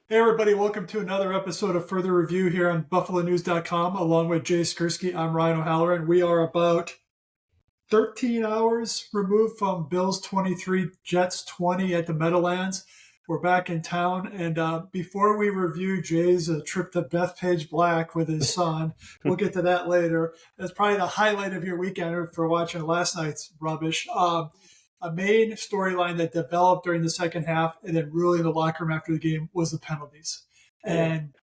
Hey, everybody, welcome to another episode of Further Review here on BuffaloNews.com. Along with Jay Skurski, I'm Ryan O'Halloran. We are about 13 hours removed from Bills 23, Jets 20 at the Meadowlands. We're back in town. And before we review Jay's trip to Bethpage Black with his son, we'll get to that later. That's probably the highlight of your weekend for watching last night's rubbish. A main storyline that developed during the second half and then really in the locker room after the game was the penalties. And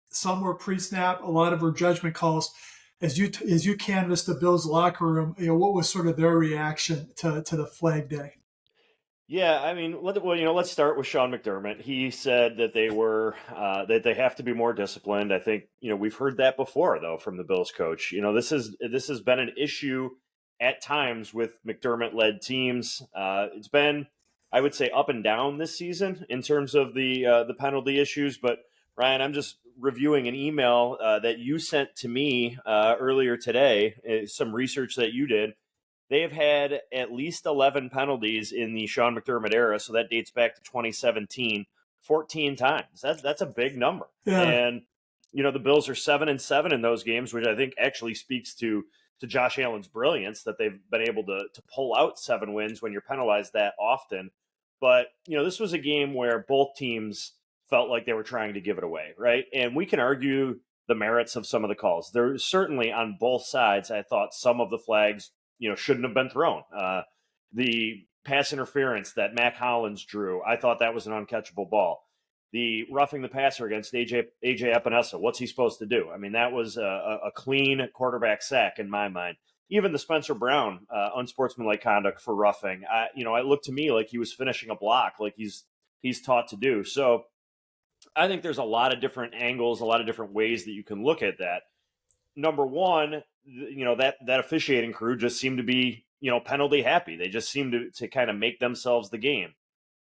some were pre-snap, a lot of were judgment calls. As you canvassed the Bills locker room, what was sort of their reaction to the flag day? Yeah, I mean, let's start with Sean McDermott. He said that they have to be more disciplined. I think we've heard that before though from the Bills coach. This has been an issue at times with McDermott-led teams. It's been, I would say, up and down this season in terms of the penalty issues. But Ryan, I'm just reviewing an email that you sent to me earlier today. Some research that you did. They have had at least 11 penalties in the Sean McDermott era, so that dates back to 2017, 14 times. That's a big number. Yeah, And the Bills are 7-7 in those games, which I think actually speaks to Josh Allen's brilliance that they've been able to pull out 7 wins when you're penalized that often. But this was a game where both teams felt like they were trying to give it away, right? And we can argue the merits of some of the calls. There certainly on both sides, I thought some of the flags shouldn't have been thrown. The pass interference that Mac Hollins drew, I thought that was an uncatchable ball. The roughing the passer against AJ Epinesa, what's he supposed to do? I mean, that was a clean quarterback sack in my mind. Even the Spencer Brown unsportsmanlike conduct for roughing, it looked to me like he was finishing a block, like he's taught to do. So I think there's a lot of different angles, a lot of different ways that you can look at that. Number one, that officiating crew just seemed to be penalty happy. They just seemed to kind of make themselves the game.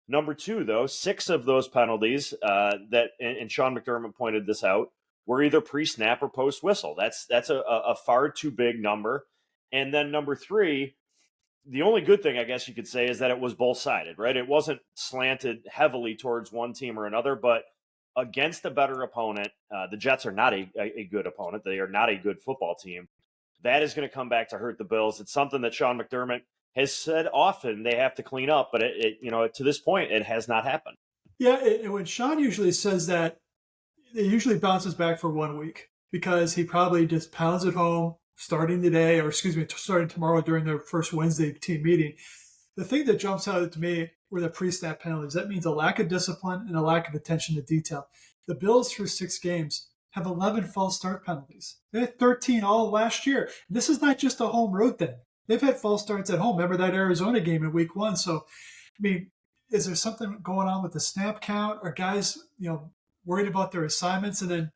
Number two, though, 6 of those penalties that and Sean McDermott pointed this out were either pre-snap or post-whistle. That's a far too big number. And then number three, the only good thing I guess you could say is that it was both-sided, right? It wasn't slanted heavily towards one team or another, but against a better opponent, the Jets are not a good opponent. They are not a good football team. That is going to come back to hurt the Bills. It's something that Sean McDermott has said often they have to clean up, but to this point, it has not happened. yeah. And when Sean usually says that, it usually bounces back for 1 week because he probably just pounds it home starting today, or excuse me, starting tomorrow during their first Wednesday team meeting. The thing that jumps out to me were the pre-snap penalties. That means a lack of discipline and a lack of attention to detail. The Bills through 6 games have 11 false start penalties. They had 13 all last year. This is not just a home road thing. They've had false starts at home. Remember that Arizona game in week 1? So, I mean, is there something going on with the snap count? Are guys, worried about their assignments? And then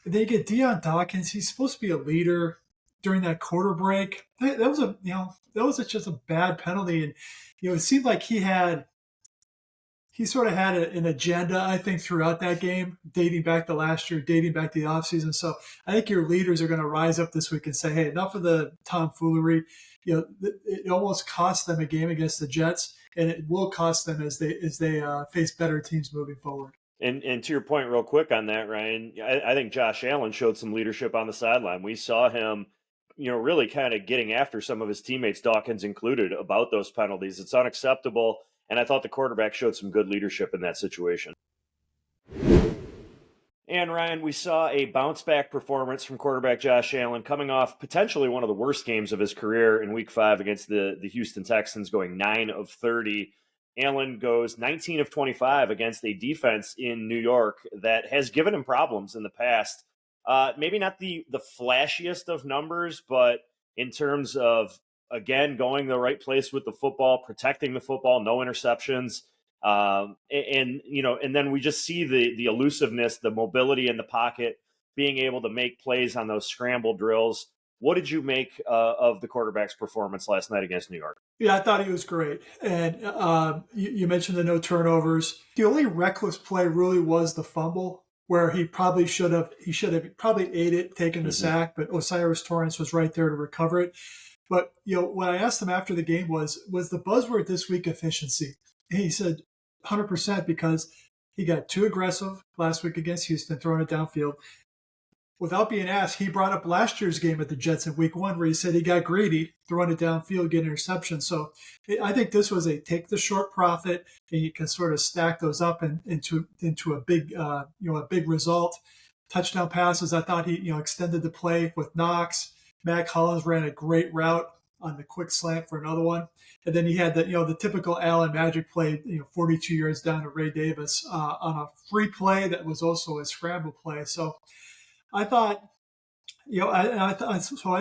they get Deion Dawkins. He's supposed to be a leader during that quarter break. That was just a bad penalty. And, it seemed like he sort of had an agenda, I think, throughout that game, dating back to last year, dating back to the offseason. So I think your leaders are going to rise up this week and say, hey, enough of the tomfoolery. It almost cost them a game against the Jets, and it will cost them as they face better teams moving forward. And to your point, real quick on that, Ryan, I think Josh Allen showed some leadership on the sideline. We saw him, really kind of getting after some of his teammates, Dawkins included, about those penalties. It's unacceptable. And I thought the quarterback showed some good leadership in that situation. And Ryan, we saw a bounce back performance from quarterback Josh Allen coming off potentially one of the worst games of his career in week 5 against the Houston Texans, going 9 of 30. Allen goes 19 of 25 against a defense in New York that has given him problems in the past. Maybe not the flashiest of numbers, but in terms of, again, going the right place with the football, protecting the football, no interceptions. And then we just see the elusiveness, the mobility in the pocket, being able to make plays on those scramble drills. What did you make of the quarterback's performance last night against New York? Yeah, I thought he was great. And you mentioned the no turnovers. The only reckless play really was the fumble, where he should have probably ate it, taken the sack, but Osiris Torrance was right there to recover it. But what I asked him after the game was the buzzword this week efficiency? And he said 100% because He got too aggressive last week against Houston, throwing it downfield. Without being asked, he brought up last year's game at the Jets in week 1 where he said he got greedy, throwing it downfield, getting interception. So I think this was a take the short profit, and you can sort of stack those up into a big a big result. Touchdown passes. I thought he extended the play with Knox. Mac Hollins ran a great route on the quick slant for another one, and then he had the typical Allen Magic play, 42 yards down to Ray Davis on a free play that was also a scramble play. So I thought, I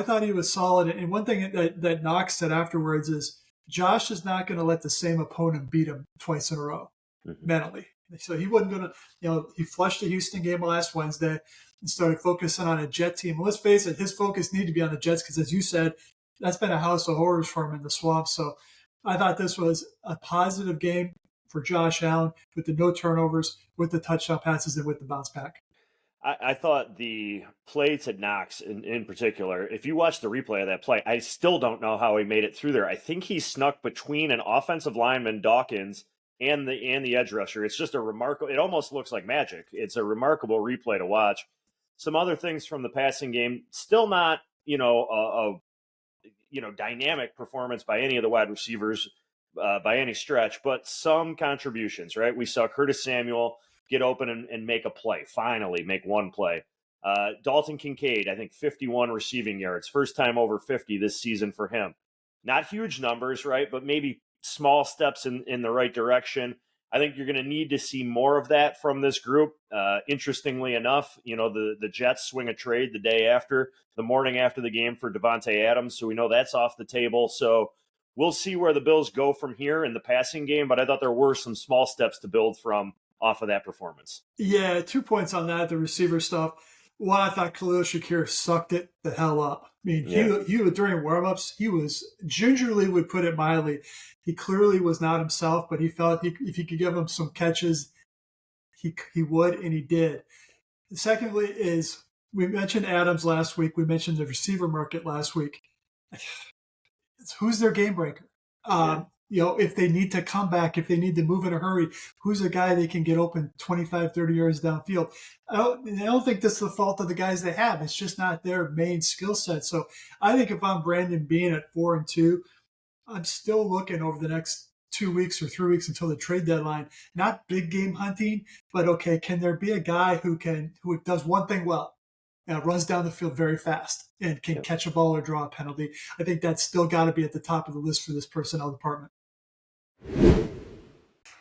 thought he was solid. And one thing that Knox said afterwards is Josh is not going to let the same opponent beat him twice in a row mentally. So he wasn't going to, he flushed the Houston game last Wednesday and started focusing on a Jet team. Well, let's face it, his focus needed to be on the Jets because, as you said, that's been a house of horrors for him in the swamp. So I thought this was a positive game for Josh Allen with the no turnovers, with the touchdown passes, and with the bounce back. I thought the play to Knox in particular, if you watch the replay of that play, I still don't know how he made it through there. I think he snuck between an offensive lineman, Dawkins, and the edge rusher. It's just a remarkable, it almost looks like magic. It's a remarkable replay to watch. Some other things from the passing game, still not, a dynamic performance by any of the wide receivers by any stretch, but some contributions, right? We saw Curtis Samuel get open and make a play, finally make one play. Dalton Kincaid, I think 51 receiving yards, first time over 50 this season for him. Not huge numbers, right? But maybe small steps in the right direction. I think you're going to need to see more of that from this group. Interestingly enough, the Jets swing a trade the morning after the game for Devontae Adams. So we know that's off the table. So we'll see where the Bills go from here in the passing game. But I thought there were some small steps to build from off of that performance. Yeah, 2 points on that, the receiver stuff. One, I thought Khalil Shakir sucked it the hell up. I mean, he during warmups, he was gingerly, would put it mildly. He clearly was not himself, but he felt if he could give him some catches, he would, and he did. Secondly, is we mentioned Adams last week. We mentioned the receiver market last week. Who's their game breaker? If they need to come back, if they need to move in a hurry, who's a guy they can get open 25, 30 yards downfield? I don't think this is the fault of the guys they have. It's just not their main skill set. So I think if I'm Brandon Beane at 4-2, I'm still looking over the next 2 weeks or 3 weeks until the trade deadline, not big game hunting, but okay, can there be a guy who does one thing well? Runs down the field very fast and can catch a ball or draw a penalty. I think that's still got to be at the top of the list for this personnel department.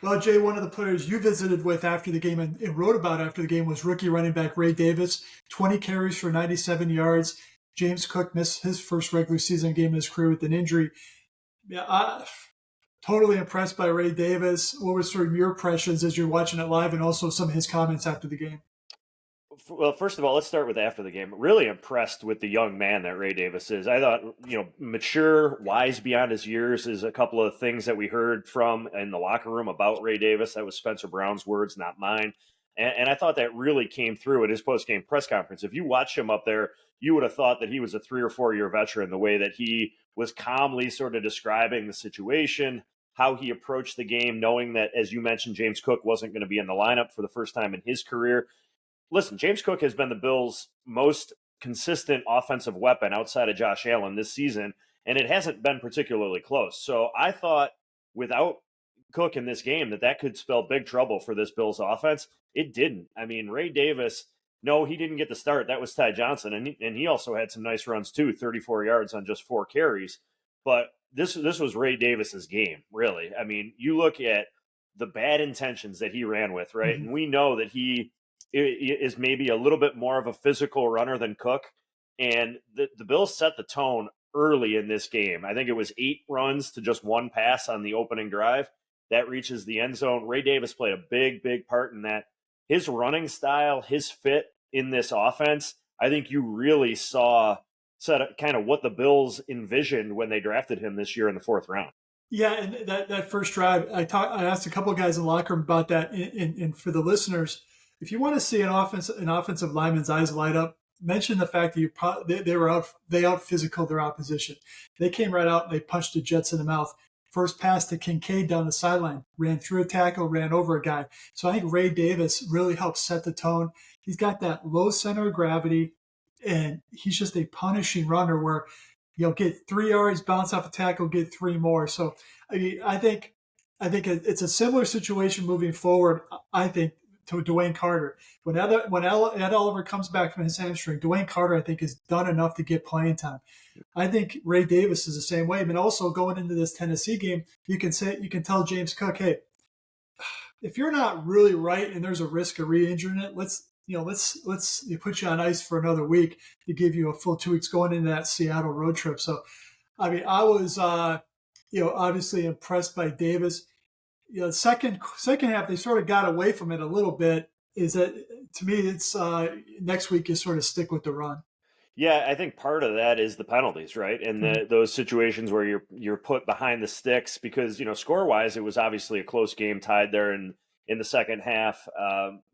Well, Jay, one of the players you visited with after the game and wrote about after the game was rookie running back Ray Davis, 20 carries for 97 yards. James Cook missed his first regular season game in his career with an injury. Yeah, totally impressed by Ray Davis. What were sort of your impressions as you're watching it live, and also some of his comments after the game? Well, first of all, let's start with after the game. Really impressed with the young man that Ray Davis is. I thought, mature, wise beyond his years is a couple of things that we heard from in the locker room about Ray Davis. That was Spencer Brown's words, not mine. And I thought that really came through at his post-game press conference. If you watch him up there, you would have thought that he was a 3 or 4 year veteran, the way that he was calmly sort of describing the situation, how he approached the game, knowing that, as you mentioned, James Cook wasn't going to be in the lineup for the first time in his career. Listen, James Cook has been the Bills' most consistent offensive weapon outside of Josh Allen this season, and it hasn't been particularly close. So I thought without Cook in this game that could spell big trouble for this Bills offense. It didn't. I mean, Ray Davis, no, he didn't get the start. That was Ty Johnson, and he also had some nice runs too, 34 yards on just 4 carries. But this was Ray Davis's game, really. I mean, you look at the bad intentions that he ran with, right? Mm-hmm. And we know that he is maybe a little bit more of a physical runner than Cook. And the Bills set the tone early in this game. I think it was 8 runs to just 1 pass on the opening drive. That reaches the end zone. Ray Davis played a big, big part in that. His running style, his fit in this offense, I think you really saw kind of what the Bills envisioned when they drafted him this year in the 4th round. Yeah, and that first drive, I asked a couple of guys in the locker room about that. And for the listeners, if you want to see an offensive lineman's eyes light up, mention the fact that they out physical their opposition. They came right out and they punched the Jets in the mouth. first pass to Kincaid down the sideline, ran through a tackle, ran over a guy. So I think Ray Davis really helps set the tone. He's got that low center of gravity, and he's just a punishing runner where he'll get 3 yards, bounce off a tackle, get 3 more. So I think it's a similar situation moving forward. I think to Dwayne Carter. When Ed Oliver comes back from his hamstring, Dwayne Carter I think has done enough to get playing time. I think Ray Davis is the same way. But also going into this Tennessee game, you can tell James Cook, hey, if you're not really right and there's a risk of re-injuring it, let's put you on ice for another week to give you a full 2 weeks going into that Seattle road trip. So, I mean, I was obviously impressed by Davis. Second half they sort of got away from it a little bit. Is that to me? It's next week you sort of stick with the run. Yeah, I think part of that is the penalties, right? And those situations where you're put behind the sticks because score wise it was obviously a close game tied there in the second half.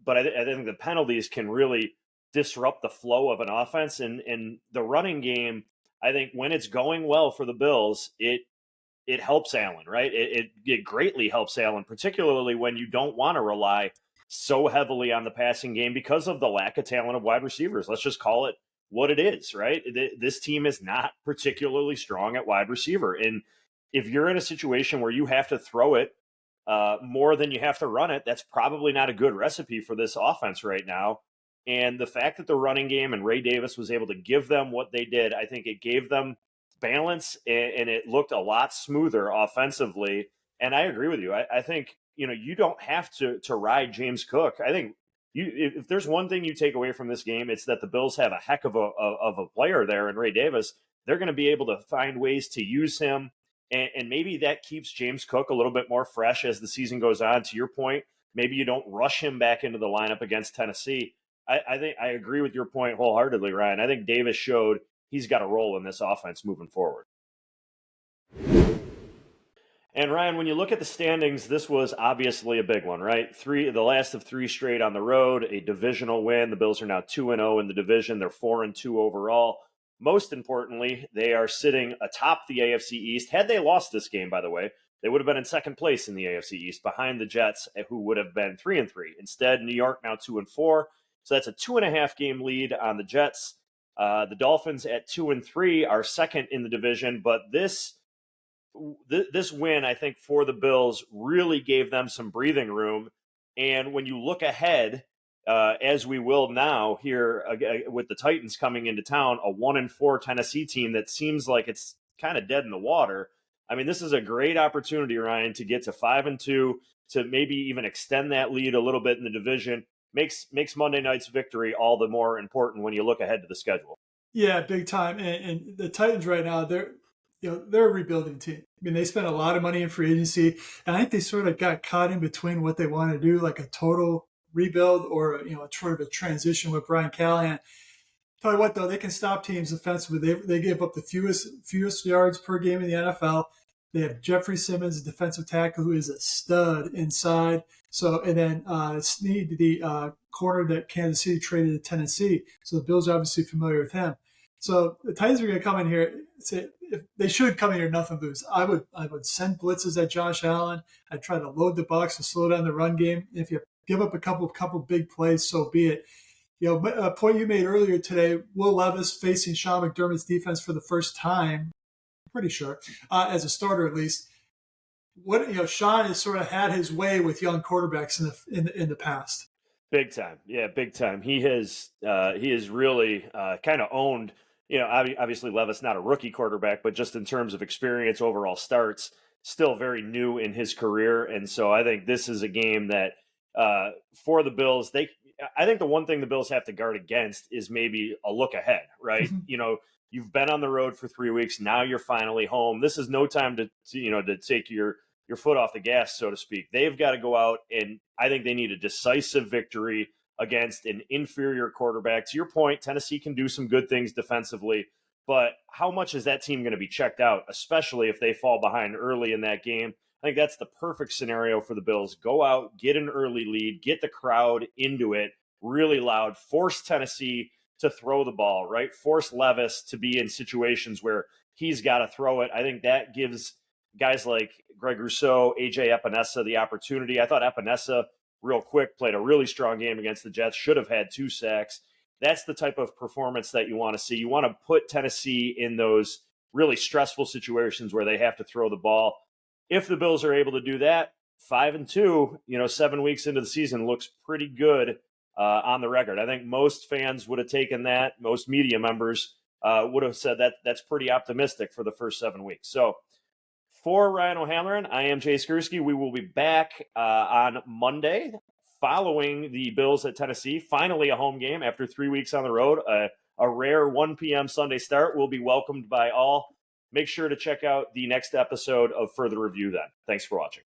But I think the penalties can really disrupt the flow of an offense and the running game. I think when it's going well for the Bills, it helps Allen, right? It greatly helps Allen, particularly when you don't want to rely so heavily on the passing game because of the lack of talent of wide receivers. Let's just call it what it is, right? This team is not particularly strong at wide receiver. And if you're in a situation where you have to throw it more than you have to run it, that's probably not a good recipe for this offense right now. And the fact that the running game and Ray Davis was able to give them what they did, I think it gave them balance and it looked a lot smoother offensively. And I agree with you. I think, you don't have to ride James Cook. I think if there's one thing you take away from this game, it's that the Bills have a heck of a player there in Ray Davis. They're going to be able to find ways to use him. And maybe that keeps James Cook a little bit more fresh as the season goes on. To your point, maybe you don't rush him back into the lineup against Tennessee. I think I agree with your point wholeheartedly, Ryan. I think Davis showed he's got a role in this offense moving forward. And Ryan, when you look at the standings, this was obviously a big one, right? The last of 3 straight on the road, a divisional win. The Bills are now 2-0 in the division. They're 4-2 overall. Most importantly, they are sitting atop the AFC East. Had they lost this game, by the way, they would have been in second place in the AFC East behind the Jets, who would have been 3-3. Instead, New York now 2-4. So that's a 2.5 game lead on the Jets. The Dolphins at 2-3 are second in the division, but this win, I think, for the Bills really gave them some breathing room. And when you look ahead, as we will now here with the Titans coming into town, a 1-4 Tennessee team that seems like it's kind of dead in the water. I mean, this is a great opportunity, Ryan, to get to 5-2, to maybe even extend that lead a little bit in the division. Makes Monday night's victory all the more important when you look ahead to the schedule. Yeah, big time. And the Titans right now, they're a rebuilding team. I mean, they spent a lot of money in free agency, and I think they sort of got caught in between what they want to do, like a total rebuild or sort of a transition with Brian Callahan. Tell you what, though, they can stop teams defensively. They give up the fewest yards per game in the NFL. They have Jeffrey Simmons, a defensive tackle, who is a stud inside. So, and then Snead, the corner that Kansas City traded to Tennessee. So the Bills are obviously familiar with him. So the Titans are going to come in here. If they should come in here, nothing to lose. I would send blitzes at Josh Allen. I'd try to load the box and slow down the run game. If you give up a couple big plays, so be it. A point you made earlier today, Will Levis facing Sean McDermott's defense for the first time, I'm pretty sure, as a starter at least. Sean has sort of had his way with young quarterbacks in the past. Big time, yeah, big time. He has really kind of owned. Obviously Levis not a rookie quarterback, but just in terms of experience, overall starts, still very new in his career, and so I think this is a game that for the Bills, I think the one thing the Bills have to guard against is maybe a look ahead, right? You've been on the road for 3 weeks. Now you're finally home. This is no time to take your foot off the gas, so to speak. They've got to go out, and I think they need a decisive victory against an inferior quarterback. To your point, Tennessee can do some good things defensively, but how much is that team going to be checked out, especially if they fall behind early in that game? I think that's the perfect scenario for the Bills. Go out, get an early lead, get the crowd into it really loud, force Tennessee to throw the ball, right? Force Levis to be in situations where he's got to throw it. I think that gives guys like Greg Rousseau, AJ Epinesa the opportunity. I thought Epinesa, real quick, played a really strong game against the Jets, should have had 2 sacks. That's the type of performance that you want to see. You want to put Tennessee in those really stressful situations where they have to throw the ball. If the Bills are able to do that, 5-2, 7 weeks into the season looks pretty good on the record. I think most fans would have taken that. Most media members would have said that that's pretty optimistic for the first 7 weeks. So for Ryan O'Halloran, I am Jay Skurski. We will be back on Monday following the Bills at Tennessee. Finally a home game after 3 weeks on the road. A rare 1 p.m. Sunday start will be welcomed by all. Make sure to check out the next episode of Further Review then. Thanks for watching.